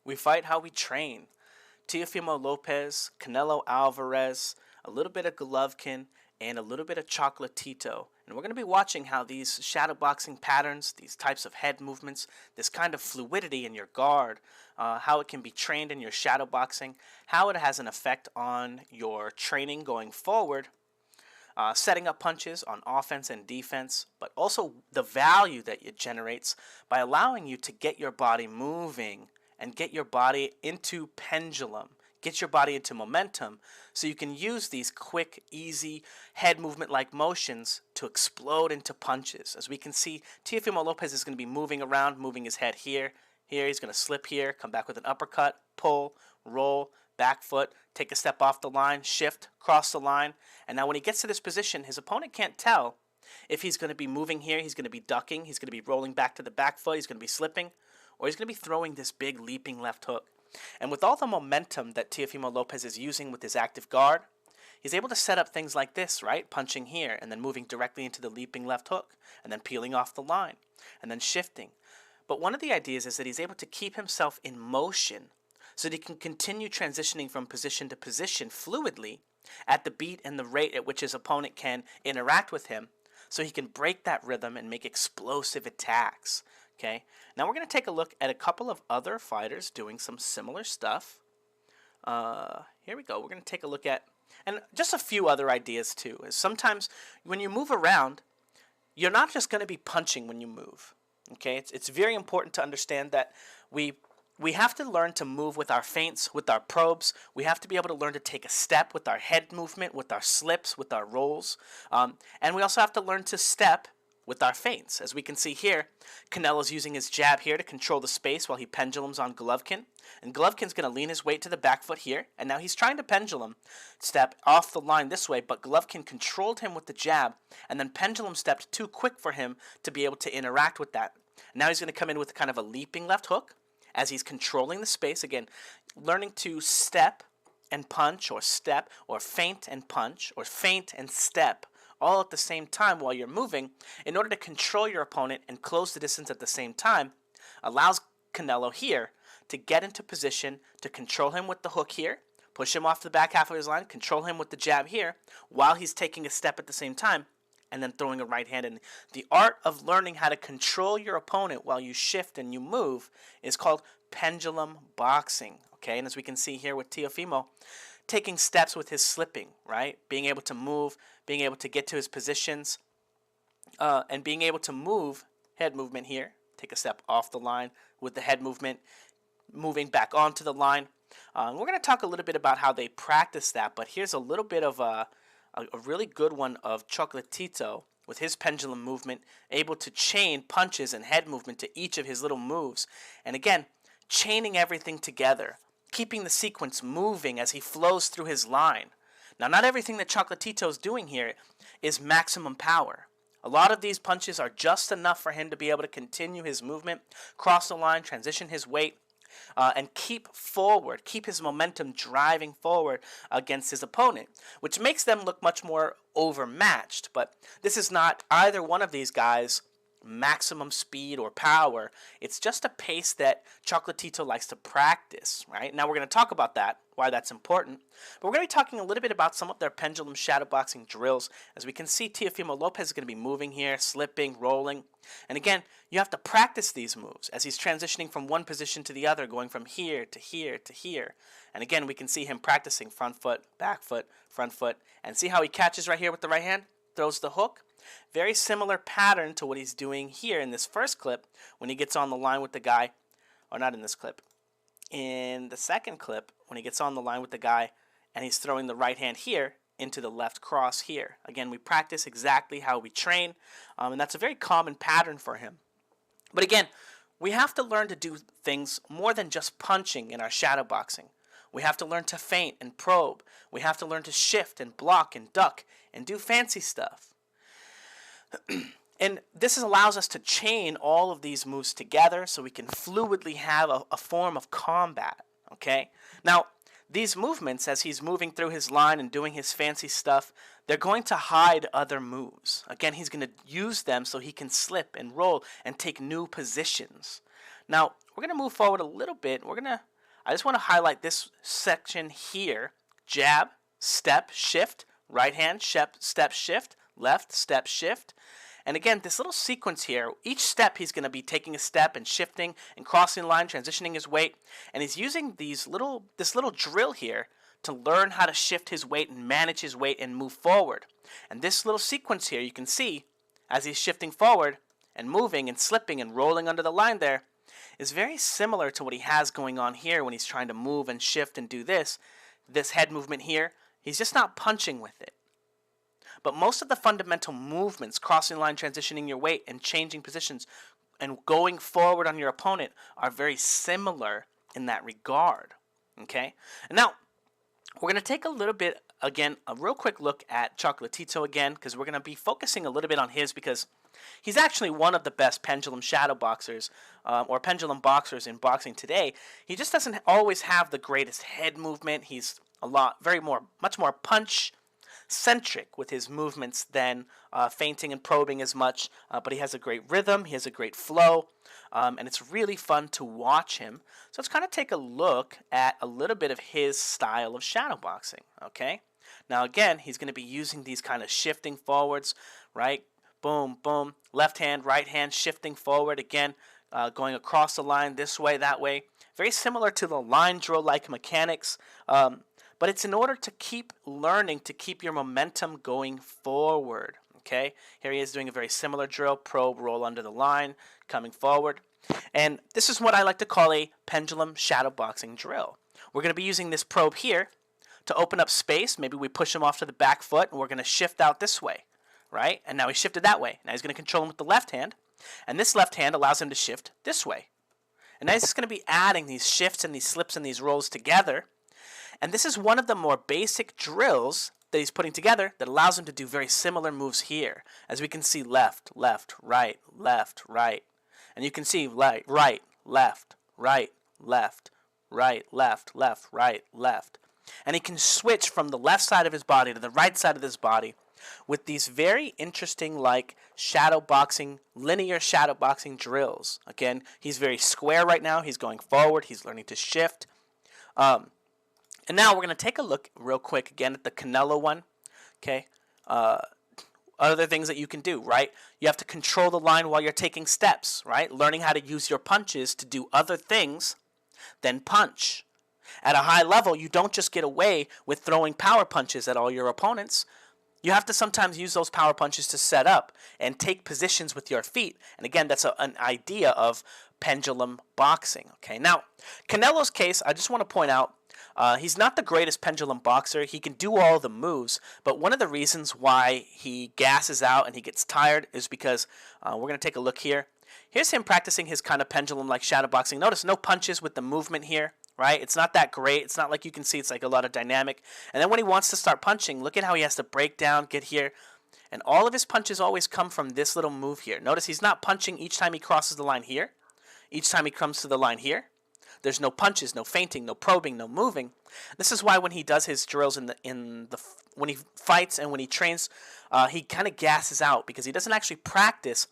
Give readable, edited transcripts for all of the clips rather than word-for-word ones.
We fight how we train. Teofimo Lopez, Canelo Alvarez, a little bit of Golovkin, and a little bit of Chocolatito. And we're going to be watching how these shadowboxing patterns, these types of head movements, this kind of fluidity in your guard, how it can be trained in your shadowboxing, how it has an effect on your training going forward, setting up punches on offense and defense, but also the value that it generates by allowing you to get your body moving and get your body into pendulum, get your body into momentum, so you can use these quick, easy head movement like motions to explode into punches. As we can see, Teofimo Lopez is going to be moving around, moving his head here. Here, he's going to slip here, come back with an uppercut, pull, roll, back foot, take a step off the line, shift, cross the line. And now when he gets to this position, his opponent can't tell if he's going to be moving here, he's going to be ducking, he's going to be rolling back to the back foot, he's going to be slipping, or he's going to be throwing this big leaping left hook. And with all the momentum that Teofimo Lopez is using with his active guard, he's able to set up things like this, right? Punching here, and then moving directly into the leaping left hook, and then peeling off the line, and then shifting. But one of the ideas is that he's able to keep himself in motion so that he can continue transitioning from position to position fluidly at the beat and the rate at which his opponent can interact with him, so he can break that rhythm and make explosive attacks. Okay, now we're going to take a look at a couple of other fighters doing some similar stuff. Here we go. We're going to take a look at, and just a few other ideas too. Is sometimes when you move around, you're not just going to be punching when you move. Okay, it's very important to understand that we have to learn to move with our feints, with our probes. We have to be able to learn to take a step with our head movement, with our slips, with our rolls. And we also have to learn to step with our feints. As we can see here, Canelo's using his jab here to control the space while he pendulums on Golovkin. And Golovkin's going to lean his weight to the back foot here. And now he's trying to pendulum step off the line this way, but Golovkin controlled him with the jab and then pendulum stepped too quick for him to be able to interact with that. Now he's going to come in with kind of a leaping left hook as he's controlling the space. Again, learning to step and punch, or step, or feint and punch, or feint and step, all at the same time while you're moving, in order to control your opponent and close the distance at the same time, allows Canelo here to get into position to control him with the hook here, push him off the back half of his line, control him with the jab here, while he's taking a step at the same time, and then throwing a right hand in. The art of learning how to control your opponent while you shift and you move is called pendulum boxing. Okay, and as we can see here with Teofimo, taking steps with his slipping, right? Being able to move, being able to get to his positions, and being able to move, head movement here, take a step off the line with the head movement, moving back onto the line. We're going to talk a little bit about how they practice that, but here's a little bit of a really good one of Chocolatito with his pendulum movement, able to chain punches and head movement to each of his little moves. And again, chaining everything together, keeping the sequence moving as he flows through his line. Now, not everything that Chocolatito is doing here is maximum power. A lot of these punches are just enough for him to be able to continue his movement, cross the line, transition his weight, and keep forward, keep his momentum driving forward against his opponent, which makes them look much more overmatched. But this is not either one of these guys' maximum speed or power. It's just a pace that Chocolatito likes to practice, right? Now we're going to talk about that, why that's important. But we're going to be talking a little bit about some of their pendulum shadowboxing drills. As we can see, Teofimo Lopez is going to be moving here, slipping, rolling. And again, you have to practice these moves as he's transitioning from one position to the other, going from here to here to here. And again, we can see him practicing front foot, front foot, and see how he catches right here with the right hand, throws the hook. Very similar pattern to what he's doing here in this first clip when he gets on the line with the guy, or not in this clip, in the second clip when he gets on the line with the guy and he's throwing the right hand here into the left cross here. Again, we practice exactly how we train, and that's a very common pattern for him. But again, we have to learn to do things more than just punching in our shadow boxing. We have to learn to feint and probe. We have to learn to shift and block and duck and do fancy stuff. And this allows us to chain all of these moves together so we can fluidly have a form of combat, okay? Now, these movements, as he's moving through his line and doing his fancy stuff, they're going to hide other moves. Again, he's going to use them so he can slip and roll and take new positions. Now, we're going to move forward a little bit. We're going to I just want to highlight this section here. Jab, step, shift, right hand, step, shift, left, step, shift. And again, this little sequence here, each step he's going to be taking a step and shifting and crossing the line, transitioning his weight. And he's using this little drill here to learn how to shift his weight and manage his weight and move forward. And this little sequence here, you can see as he's shifting forward and moving and slipping and rolling under the line there, is very similar to what he has going on here when he's trying to move and shift and do this head movement here. He's just not punching with it. But most of the fundamental movements, crossing the line, transitioning your weight, and changing positions, and going forward on your opponent are very similar in that regard. Okay? And now, we're going to take a little bit, again, a real quick look at Chocolatito again, because we're going to be focusing a little bit on his, because he's actually one of the best pendulum shadow boxers, or pendulum boxers in boxing today. He just doesn't always have the greatest head movement. He's much more punch-centric with his movements than feinting and probing as much, but he has a great rhythm, he has a great flow, and it's really fun to watch him. So let's kind of take a look at a little bit of his style of shadow boxing, okay? Now again, he's going to be using these kind of shifting forwards, right? Boom, boom, left hand, right hand, shifting forward, again, going across the line this way, that way. Very similar to the line drill-like mechanics, but it's in order to keep learning, to keep your momentum going forward, okay? Here he is doing a very similar drill, probe, roll under the line, coming forward. And this is what I like to call a pendulum shadow boxing drill. We're going to be using this probe here to open up space. Maybe we push him off to the back foot, and we're going to shift out this way, right? And now he shifted that way. Now he's going to control him with the left hand, and this left hand allows him to shift this way. And now he's just going to be adding these shifts and these slips and these rolls together. And this is one of the more basic drills that he's putting together that allows him to do very similar moves here. As we can see, left, left, right, left, right. And you can see right, left, right, left, right, left, left, right, left. And he can switch from the left side of his body to the right side of his body with these very interesting, like, shadow boxing, linear shadow boxing drills. Again, he's very square right now. He's going forward. He's learning to shift. And now we're going to take a look real quick again at the Canelo one. Okay. Other things that you can do, right? You have to control the line while you're taking steps, right? Learning how to use your punches to do other things than punch. At a high level, you don't just get away with throwing power punches at all your opponents. You have to sometimes use those power punches to set up and take positions with your feet. And again, that's an idea of pendulum boxing. Okay. Now, Canelo's case, I just want to point out, he's not the greatest pendulum boxer. He can do all the moves, but one of the reasons why he gasses out and he gets tired is because, we're going to take a look here. Here's him practicing his kind of pendulum-like shadow boxing. Notice no punches with the movement here, right? It's not that great. It's not like you can see it's like a lot of dynamic. And then when he wants to start punching, look at how he has to break down, get here. And all of his punches always come from this little move here. Notice he's not punching each time he crosses the line here. Each time he comes to the line here. There's no punches, no feinting, no probing, no moving. This is why when he does his drills when he fights and when he trains, he kind of gasses out because he doesn't actually practice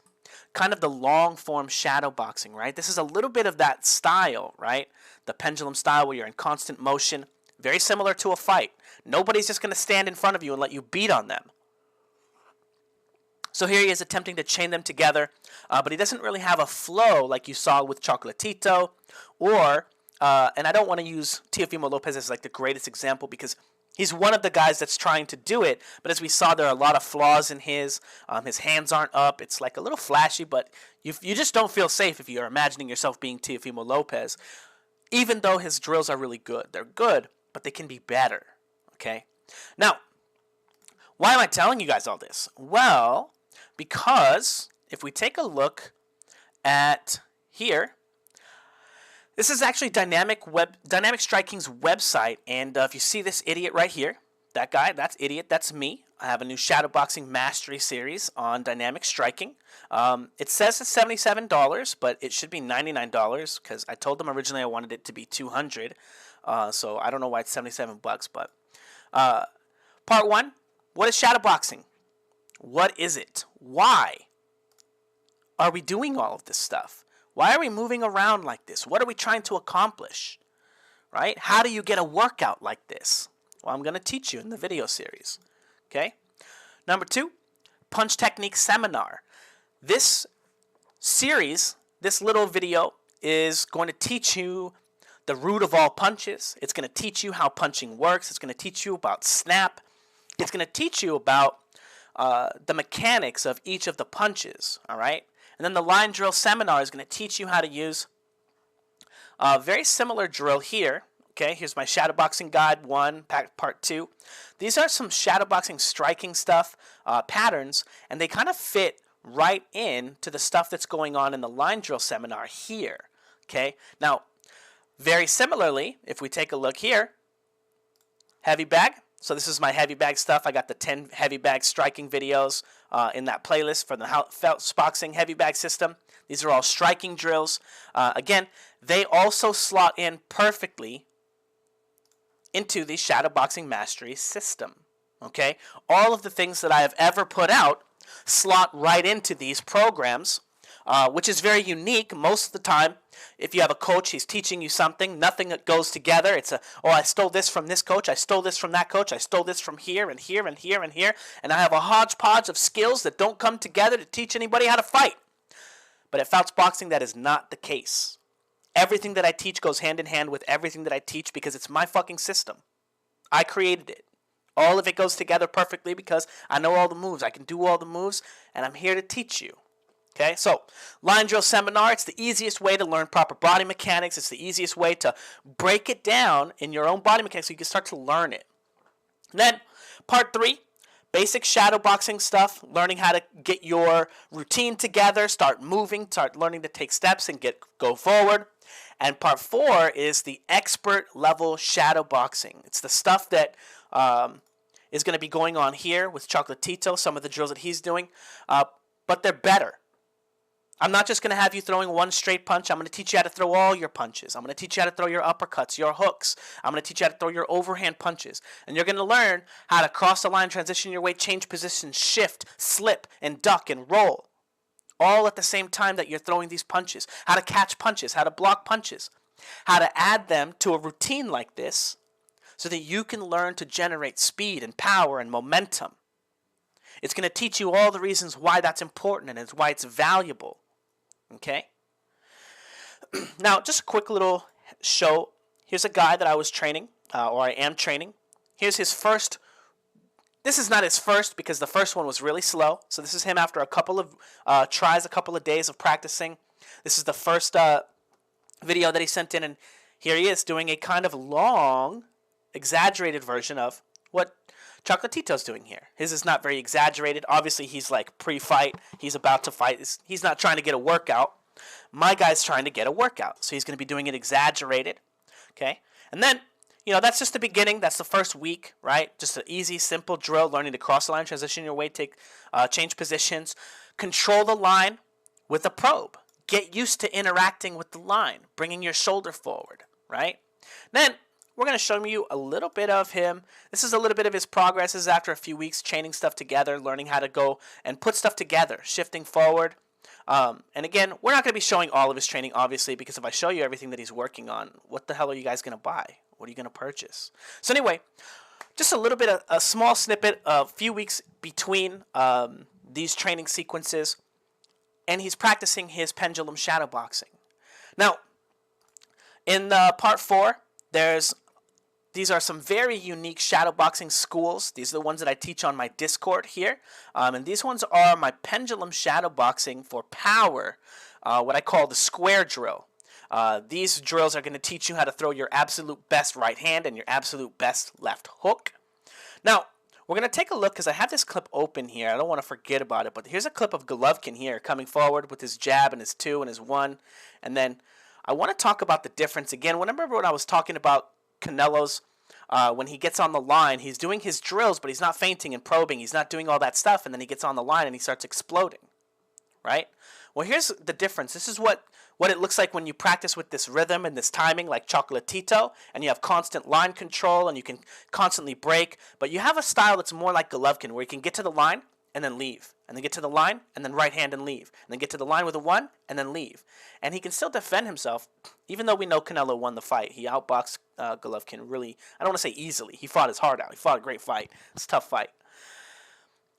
kind of the long form shadow boxing, right? This is a little bit of that style, right? The pendulum style where you're in constant motion, very similar to a fight. Nobody's just going to stand in front of you and let you beat on them. So here he is attempting to chain them together, but he doesn't really have a flow like you saw with Chocolatito, or, and I don't want to use Teofimo Lopez as like the greatest example because he's one of the guys that's trying to do it, but as we saw, there are a lot of flaws in his hands aren't up, it's like a little flashy, but you just don't feel safe if you're imagining yourself being Teofimo Lopez, even though his drills are really good. They're good, but they can be better, okay? Now, why am I telling you guys all this? Well, because if we take a look at here, this is actually Dynamic Striking's website, and if you see this idiot right here, that guy, that's idiot, that's me. I have a new shadowboxing mastery series on Dynamic Striking. It says it's $77, but it should be $99 because I told them originally I wanted it to be $200. So I don't know why it's $77, but part one, what is shadowboxing? What is it? Why are we doing all of this stuff? Why are we moving around like this? What are we trying to accomplish? right? How do you get a workout like this? Well, I'm going to teach you in the video series. Okay? Number 2, punch technique seminar. This series, this little video is going to teach you the root of all punches. It's going to teach you how punching works. It's going to teach you about snap. It's going to teach you about the mechanics of each of the punches, all right? And then the line drill seminar is going to teach you how to use a very similar drill here. Okay, here's my shadowboxing guide 1, part 2. These are some shadowboxing striking stuff, patterns, and they kind of fit right in to the stuff that's going on in the line drill seminar here. Okay, now, very similarly, if we take a look here, heavy bag. So this is my heavy bag stuff. I got the 10 heavy bag striking videos in that playlist for the Fouts boxing heavy bag system. These are all striking drills. Again, they also slot in perfectly into the shadowboxing mastery system. Okay, all of the things that I have ever put out slot right into these programs, which is very unique. Most of the time, if you have a coach, he's teaching you something, nothing that goes together. It's I stole this from this coach, I stole this from that coach, I stole this from here and here and here and here, and I have a hodgepodge of skills that don't come together to teach anybody how to fight. But at Fouts Boxing, that is not the case. Everything that I teach goes hand in hand with everything that I teach because it's my fucking system. I created it. All of it goes together perfectly because I know all the moves. I can do all the moves, and I'm here to teach you. Okay, so line drill seminar, it's the easiest way to learn proper body mechanics. It's the easiest way to break it down in your own body mechanics so you can start to learn it. And then part 3, basic shadow boxing stuff, learning how to get your routine together, start moving, start learning to take steps and go forward. And part 4 is the expert level shadow boxing. It's the stuff that is going to be going on here with Chocolatito, some of the drills that he's doing, but they're better. I'm not just going to have you throwing one straight punch. I'm going to teach you how to throw all your punches. I'm going to teach you how to throw your uppercuts, your hooks. I'm going to teach you how to throw your overhand punches. And you're going to learn how to cross the line, transition your weight, change positions, shift, slip, and duck and roll. All at the same time that you're throwing these punches. How to catch punches, how to block punches. How to add them to a routine like this so that you can learn to generate speed and power and momentum. It's going to teach you all the reasons why that's important and it's why it's valuable. Okay? Now, just a quick little show. Here's a guy that I was training, or I am training. Here's his first. This is not his first because the first one was really slow. So this is him after a couple of tries, a couple of days of practicing. This is the first video that he sent in, and here he is doing a kind of long, exaggerated version of what Chocolatito's doing here. His is not very exaggerated. Obviously, he's like pre-fight. He's about to fight. He's not trying to get a workout. My guy's trying to get a workout. So he's going to be doing it exaggerated. Okay? And then, that's just the beginning. That's the first week, right? Just an easy, simple drill, learning to cross the line, transition your weight, change positions. Control the line with a probe. Get used to interacting with the line, bringing your shoulder forward, right? Then, we're going to show you a little bit of him. This is a little bit of his progress. This is after a few weeks chaining stuff together, learning how to go and put stuff together, shifting forward. And again, we're not going to be showing all of his training, obviously, because if I show you everything that he's working on, what the hell are you guys going to buy? What are you going to purchase? So anyway, just a little bit of a small snippet of a few weeks between these training sequences, and he's practicing his pendulum shadow boxing. Now, in part 4, these are some very unique shadowboxing schools. These are the ones that I teach on my Discord here. And these ones are my pendulum shadowboxing for power, what I call the square drill. These drills are going to teach you how to throw your absolute best right hand and your absolute best left hook. Now, we're going to take a look because I have this clip open here. I don't want to forget about it, but here's a clip of Golovkin here coming forward with his jab and his 2 and his 1. And then I want to talk about the difference again. Remember when I was talking about Canelo's, when he gets on the line, he's doing his drills, but he's not feinting and probing. He's not doing all that stuff, and then he gets on the line and he starts exploding, right? Well, here's the difference. This is what it looks like when you practice with this rhythm and this timing like Chocolatito, and you have constant line control, and you can constantly break, but you have a style that's more like Golovkin, where you can get to the line and then leave, and then get to the line, and then right hand and leave. And then get to the line with a 1, and then leave. And he can still defend himself, even though we know Canelo won the fight. He outboxed Golovkin really, I don't want to say easily. He fought his heart out. He fought a great fight. It's a tough fight.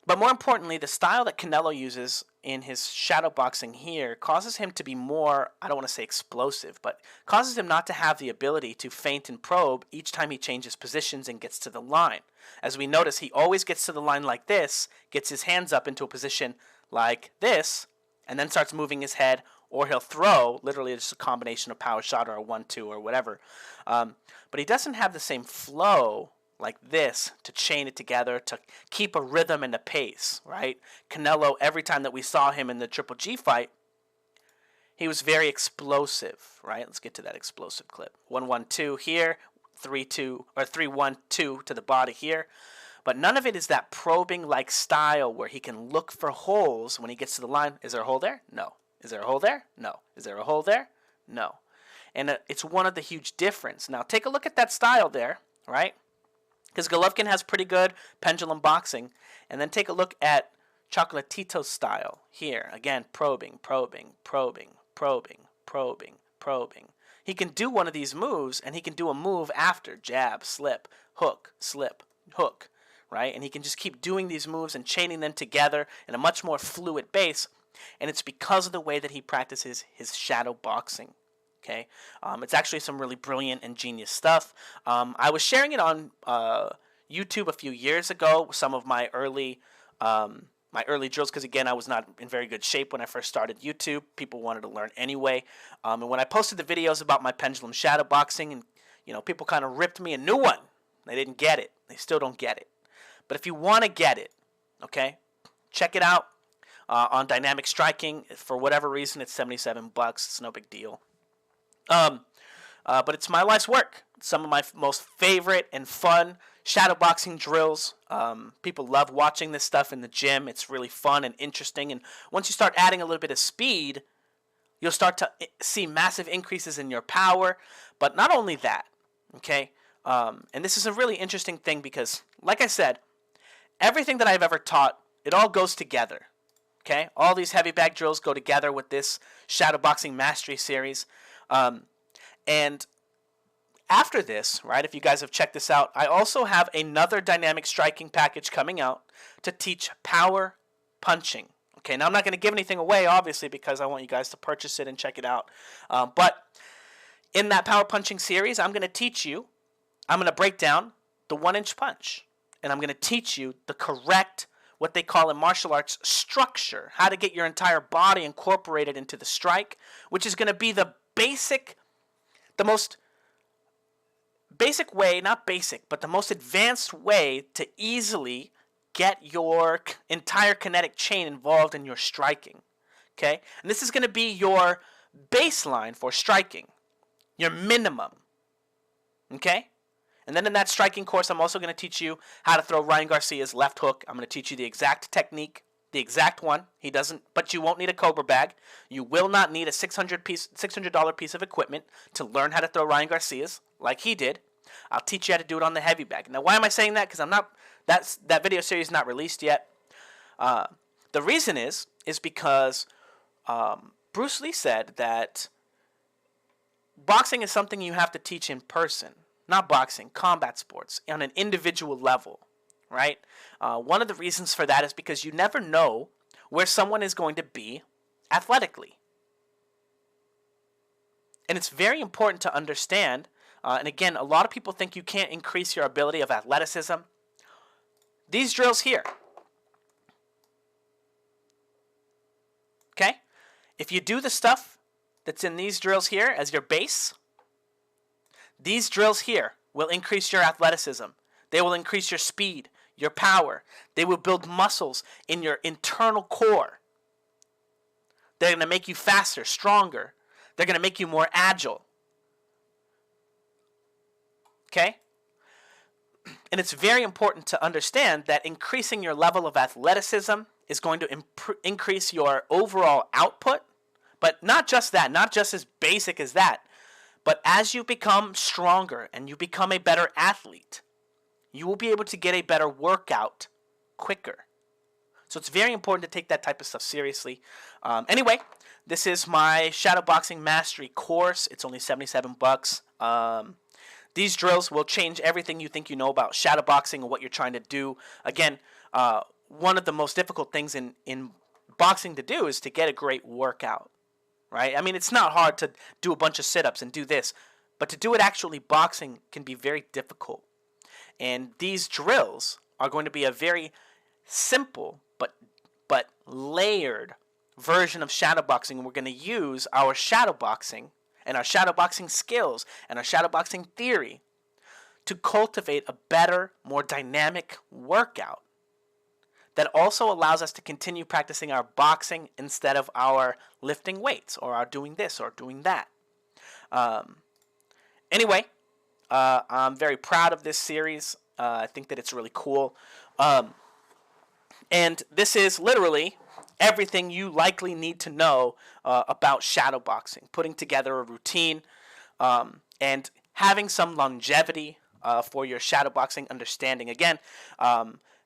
But more importantly, the style that Canelo uses in his shadow boxing here causes him to be more, I don't want to say explosive, but causes him not to have the ability to feint and probe each time he changes positions and gets to the line. As we notice, he always gets to the line like this, gets his hands up into a position like this, and then starts moving his head, or he'll throw, literally just a combination of power shot or a 1-2 or whatever. But he doesn't have the same flow like this to chain it together, to keep a rhythm and a pace, right? Canelo, every time that we saw him in the Triple G fight, he was very explosive, right? Let's get to that explosive clip. 1-1-2 here, 3-2 or 3-1-2 to the body here. But none of it is that probing like style where he can look for holes when he gets to the line. Is there a hole there? No. Is there a hole there? No. Is there a hole there? No. And it's one of the huge difference. Now take a look at that style there, right? Because Golovkin has pretty good pendulum boxing. And then take a look at Chocolatito's style here. Again, probing, probing, probing, probing, probing, probing. He can do one of these moves, and he can do a move after. Jab, slip, hook, right? And he can just keep doing these moves and chaining them together in a much more fluid base. And it's because of the way that he practices his shadow boxing. Okay, it's actually some really brilliant and genius stuff. I was sharing it on YouTube a few years ago. Some of my early drills, because again, I was not in very good shape when I first started YouTube. People wanted to learn anyway, and when I posted the videos about my pendulum shadow boxing, and people kind of ripped me a new one. They didn't get it. They still don't get it. But if you want to get it, okay, check it out on Dynamic Striking. For whatever reason, it's $77. It's no big deal. But it's my life's work. Some of my most favorite and fun shadowboxing drills. People love watching this stuff in the gym. It's really fun and interesting. And once you start adding a little bit of speed, you'll start to see massive increases in your power. But not only that, okay? And this is a really interesting thing because, like I said, everything that I've ever taught, it all goes together. Okay? All these heavy bag drills go together with this shadowboxing mastery series. And after this, right, if you guys have checked this out, I also have another dynamic striking package coming out to teach power punching. Okay, now I'm not going to give anything away, obviously, because I want you guys to purchase it and check it out. But in that power punching series, I'm going to break down the 1-inch punch. And I'm going to teach you the correct, what they call in martial arts, structure. How to get your entire body incorporated into the strike, which is going to be the most basic way, not basic, but the most advanced way to easily get your entire kinetic chain involved in your striking. Okay? And this is going to be your baseline for striking, your minimum. Okay? And then in that striking course, I'm also going to teach you how to throw Ryan Garcia's left hook. I'm going to teach you the exact technique. The exact one. He doesn't, but you won't need a Cobra bag. You will not need a $600 piece of equipment to learn how to throw Ryan Garcia's like he did. I'll teach you how to do it on the heavy bag. Now, why am I saying that? Because that video series is not released yet. The reason is because Bruce Lee said that boxing is something you have to teach in person. Not boxing, combat sports, on an individual level. Right? One of the reasons for that is because you never know where someone is going to be athletically. And it's very important to understand, and again, a lot of people think you can't increase your ability of athleticism. These drills here. Okay? If you do the stuff that's in these drills here as your base, these drills here will increase your athleticism. They will increase your speed, your power. They will build muscles in your internal core. They're going to make you faster, stronger. They're going to make you more agile. Okay? And it's very important to understand that increasing your level of athleticism is going to increase your overall output. But not just that, not just as basic as that. But as you become stronger and you become a better athlete, you will be able to get a better workout quicker. So it's very important to take that type of stuff seriously. Anyway, this is my shadowboxing mastery course. It's only 77 bucks. These drills will change everything you think you know about shadowboxing and what you're trying to do. Again, one of the most difficult things in boxing to do is to get a great workout, right? I mean, it's not hard to do a bunch of sit-ups and do this, but to do it actually boxing can be very difficult. And these drills are going to be a very simple but layered version of shadowboxing. We're going to use our shadowboxing and our shadowboxing skills and our shadowboxing theory to cultivate a better, more dynamic workout that also allows us to continue practicing our boxing instead of our lifting weights or our doing this or doing that. Anyway, I'm very proud of this series. I think that it's really cool. And this is literally everything you likely need to know about shadowboxing. Putting together a routine and having some longevity for your shadowboxing understanding. Again,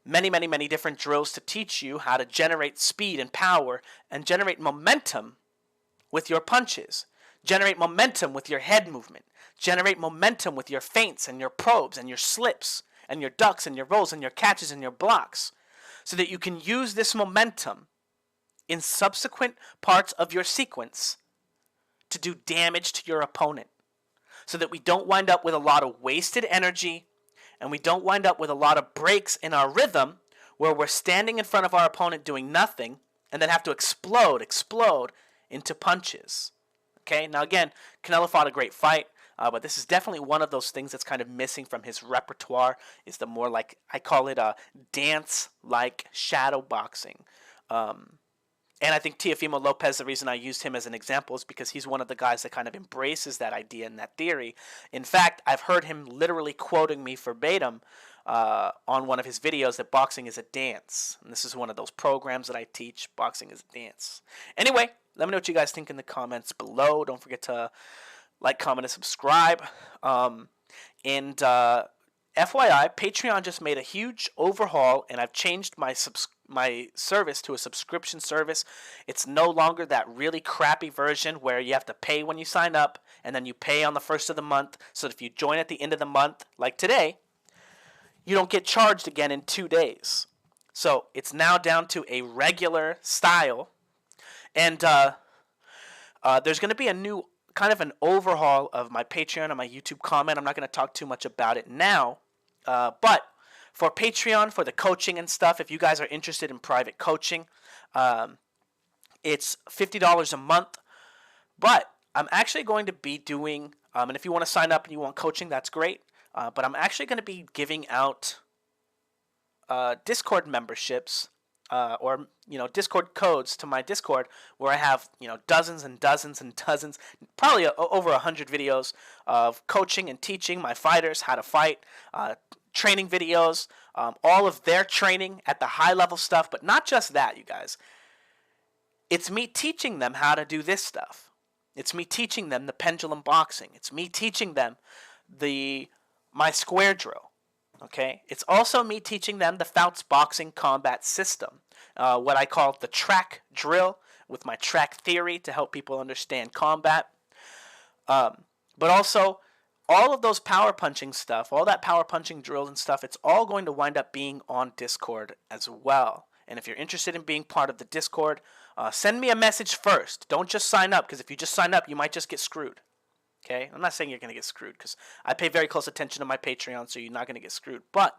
many different drills to teach you how to generate speed and power and generate momentum with your punches. Generate momentum with your head movement. Generate momentum with your feints and your probes and your slips and your ducks and your rolls and your catches and your blocks, so that you can use this momentum in subsequent parts of your sequence to do damage to your opponent, so that we don't wind up with a lot of wasted energy and we don't wind up with a lot of breaks in our rhythm where we're standing in front of our opponent doing nothing and then have to explode into punches. Okay, now again, Canelo fought a great fight, but this is definitely one of those things that's kind of missing from his repertoire, is the more, like, I call it a dance-like shadow boxing. And I think Teofimo Lopez, the reason I used him as an example is because he's one of the guys that kind of embraces that idea and that theory. In fact, I've heard him literally quoting me verbatim on one of his videos that boxing is a dance. And this is one of those programs that I teach. Boxing is a dance. Anyway, let me know what you guys think in the comments below. Don't forget to like, comment, and subscribe. And FYI, Patreon just made a huge overhaul, and I've changed my service to a subscription service. It's no longer that really crappy version where you have to pay when you sign up, and then you pay on the first of the month, so that if you join at the end of the month, like today, you don't get charged again in 2 days. So it's now down to a regular style, and there's going to be a new kind of an overhaul of my Patreon and my YouTube comment. I'm not going to talk too much about it now, but for Patreon, for the coaching and stuff, if you guys are interested in private coaching, it's $50 a month. But I'm actually going to be doing, and if you want to sign up and you want coaching, that's great. But I'm actually going to be giving out Discord memberships, or Discord codes to my Discord, where I have dozens and dozens and dozens, probably over 100 videos of coaching and teaching my fighters how to fight, training videos, all of their training at the high level stuff. But not just that, you guys. It's me teaching them how to do this stuff. It's me teaching them the pendulum boxing. It's me teaching them my square drill. Okay, it's also me teaching them the Fouts boxing combat system, what I call the track drill, with my track theory to help people understand combat. But also, all of those power punching stuff, all that power punching drills and stuff, it's all going to wind up being on Discord as well. And if you're interested in being part of the Discord, send me a message first. Don't just sign up, because if you just sign up, you might just get screwed. Okay, I'm not saying you're going to get screwed, because I pay very close attention to my Patreon, so you're not going to get screwed. But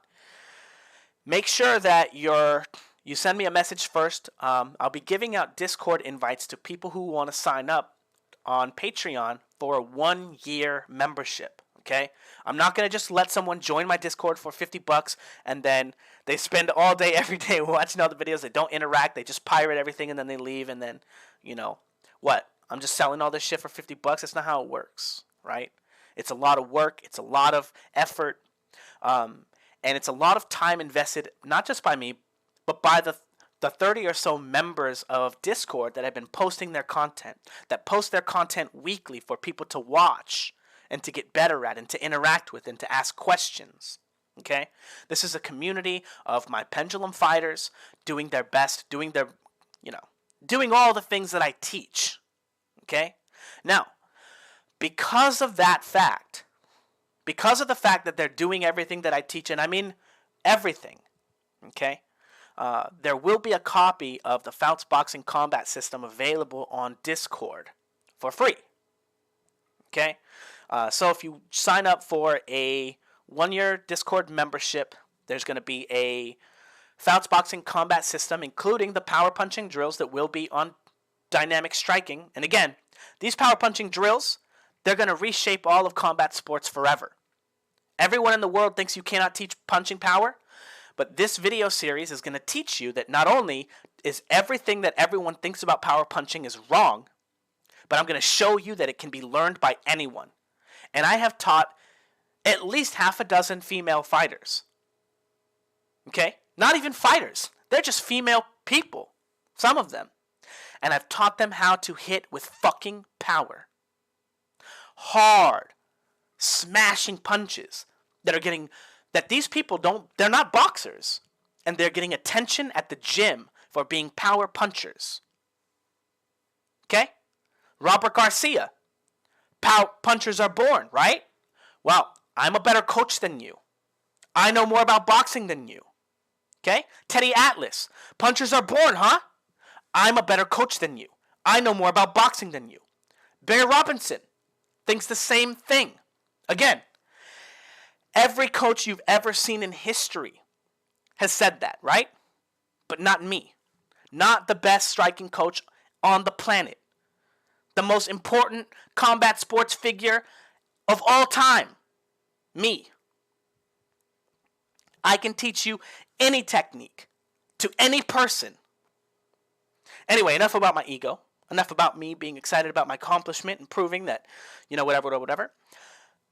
make sure that you send me a message first. I'll be giving out Discord invites to people who want to sign up on Patreon for a 1-year membership. Okay, I'm not going to just let someone join my Discord for $50 and then they spend all day, every day watching all the videos. They don't interact. They just pirate everything and then they leave, and then, what? I'm just selling all this shit for $50. That's not how it works, right? It's a lot of work. It's a lot of effort. And it's a lot of time invested, not just by me, but by the 30 or so members of Discord that have been posting their content, that post their content weekly for people to watch and to get better at and to interact with and to ask questions. Okay? This is a community of my Pendulum fighters doing their best, doing all the things that I teach. Okay? Now, because of that fact, because of the fact that they're doing everything that I teach, and I mean everything, okay? There will be a copy of the Fouts Boxing Combat System available on Discord for free. Okay? So if you sign up for a 1-year Discord membership, there's going to be a Fouts Boxing Combat System, including the power punching drills that will be on dynamic striking. And again, these power punching drills, they're going to reshape all of combat sports forever. Everyone in the world thinks you cannot teach punching power, but this video series is going to teach you that not only is everything that everyone thinks about power punching is wrong, but I'm going to show you that it can be learned by anyone. And I have taught at least half a dozen female fighters. Okay? Not even fighters. They're just female people. Some of them. And I've taught them how to hit with fucking power. Hard, smashing punches that these people they're not boxers. And they're getting attention at the gym for being power punchers. Okay? Robert Garcia. Punchers are born, right? Well, I'm a better coach than you. I know more about boxing than you. Okay? Teddy Atlas. Punchers are born, huh? I'm a better coach than you. I know more about boxing than you. Barry Robinson thinks the same thing. Again, every coach you've ever seen in history has said that, right? But not me. Not the best striking coach on the planet. The most important combat sports figure of all time. Me. I can teach you any technique to any person. Anyway, enough about my ego. Enough about me being excited about my accomplishment and proving that, whatever.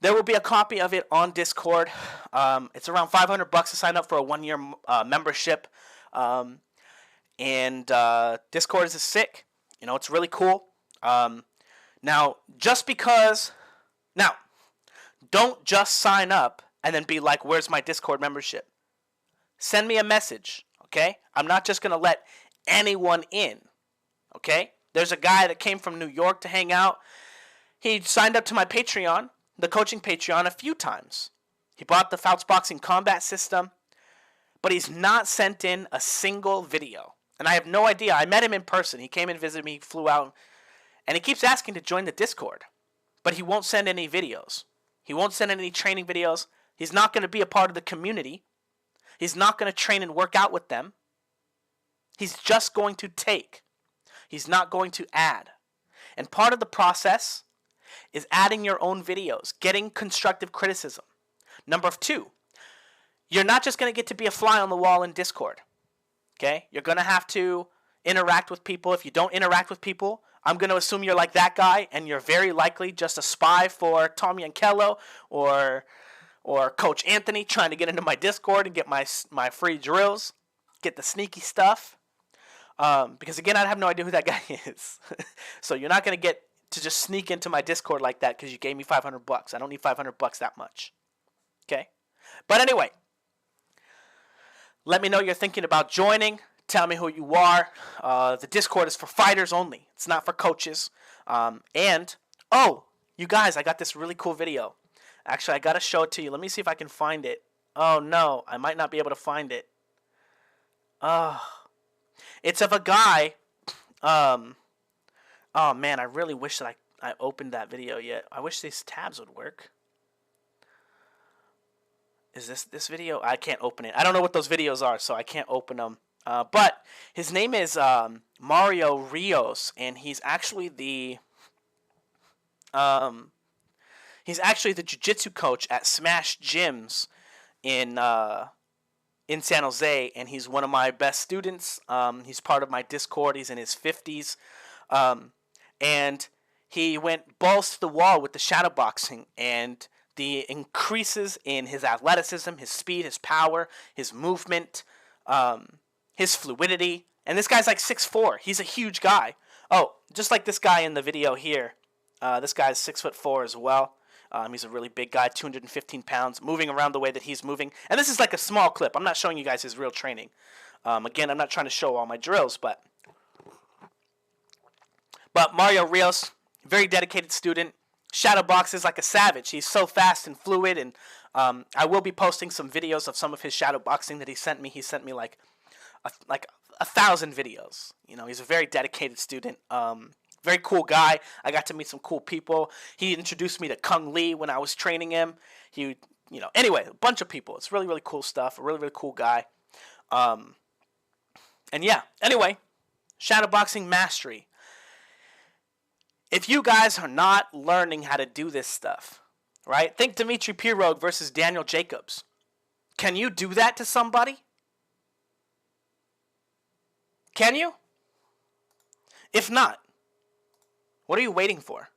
There will be a copy of it on Discord. It's around $500 to sign up for a 1-year membership. And Discord is sick. It's really cool. Now, don't just sign up and then be like, where's my Discord membership? Send me a message, okay? I'm not just going to let anyone in, okay? There's a guy that came from New York to hang out. He signed up to my Patreon, the coaching Patreon, a few times. He bought the Fouts Boxing Combat System, but he's not sent in a single video. And I have no idea. I met him in person. He came and visited me, flew out, and he keeps asking to join the Discord, but he won't send any videos. He won't send any training videos. He's not going to be a part of the community. He's not going to train and work out with them. He's just going to take. He's not going to add. And part of the process is adding your own videos, getting constructive criticism. Number 2, you're not just going to get to be a fly on the wall in Discord. Okay? You're going to have to interact with people. If you don't interact with people, I'm going to assume you're like that guy, and you're very likely just a spy for Tommy and Kello or Coach Anthony trying to get into my Discord and get my free drills, get the sneaky stuff. Because again, I have no idea who that guy is. So you're not going to get to just sneak into my Discord like that because you gave me $500. I don't need $500 that much. Okay? But anyway, let me know you're thinking about joining. Tell me who you are. The Discord is for fighters only. It's not for coaches. You guys, I got this really cool video. Actually, I got to show it to you. Let me see if I can find it. Oh, no. I might not be able to find it. It's of a guy. Oh, man, I really wish that I opened that video yet. I wish these tabs would work. Is this video? I can't open it. I don't know what those videos are, so I can't open them. But his name is Mario Rios, and he's actually the jiu-jitsu coach at Smash Gyms in San Jose, and he's one of my best students. He's part of my Discord. He's in his 50s, and he went balls to the wall with the shadowboxing and the increases in his athleticism, his speed, his power, his movement, his fluidity. And this guy's like 6'4". He's a huge guy. Oh, just like this guy in the video here. This guy's 6'4" as well. He's a really big guy, 215 pounds, moving around the way that he's moving. And this is like a small clip. I'm not showing you guys his real training. Again, I'm not trying to show all my drills, but Mario Rios, very dedicated student, shadow boxes like a savage. He's so fast and fluid, and I will be posting some videos of some of his shadow boxing that he sent me. He sent me like 1,000 videos. You know, he's a very dedicated student. Very cool guy. I got to meet some cool people. He introduced me to Kung Lee when I was training him. Anyway, a bunch of people. It's really, really cool stuff. A really, really cool guy. And yeah, anyway, shadowboxing mastery. If you guys are not learning how to do this stuff, right? Think Dmitry Pirog versus Daniel Jacobs. Can you do that to somebody? Can you? If not, what are you waiting for?